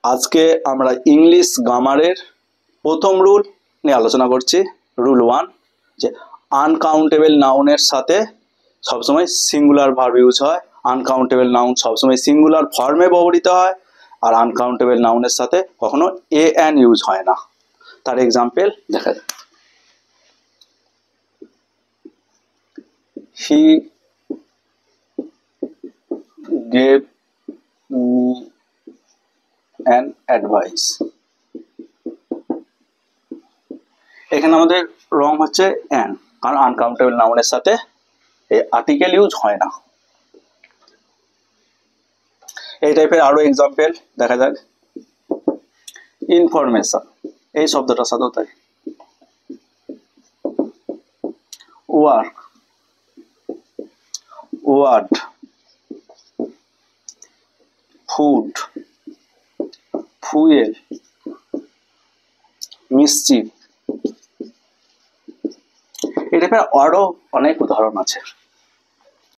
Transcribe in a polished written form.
আজকে আমরা ইংলিশ গ্রামারের প্রথম রুল নিয়ে আলোচনা করছি। রুল 1, যে আনকাউন্টেবল নাউনের সাথে সবসময় সিঙ্গুলার ভার্ব ইউজ হয়। আনকাউন্টেবল নাউন সবসময় সিঙ্গুলার ফর্মে ব্যবহৃত হয়, আর আনকাউন্টেবল নাউনের সাথে কখনো এ অ্যান ইউজ হয় না। তার এক্সাম্পল দেখা যায়, he gave me an advice. এখানে আমাদের রং হচ্ছে অ্যান, কারণ আনকাউন্টেবল নাউনের সাথে এই আর্টিকেল ইউজ হয় না। এই টাইপের আরো এক্সাম্পল দেখা যাক। ইনফরমেশন, এই শব্দটার সাথেও তাই। ওয়ার্ক, ওয়ার্ড, ফুড, ফুয়েল, মিষ্টি। এই টাইপের আরো অনেক উদাহরণ আছে।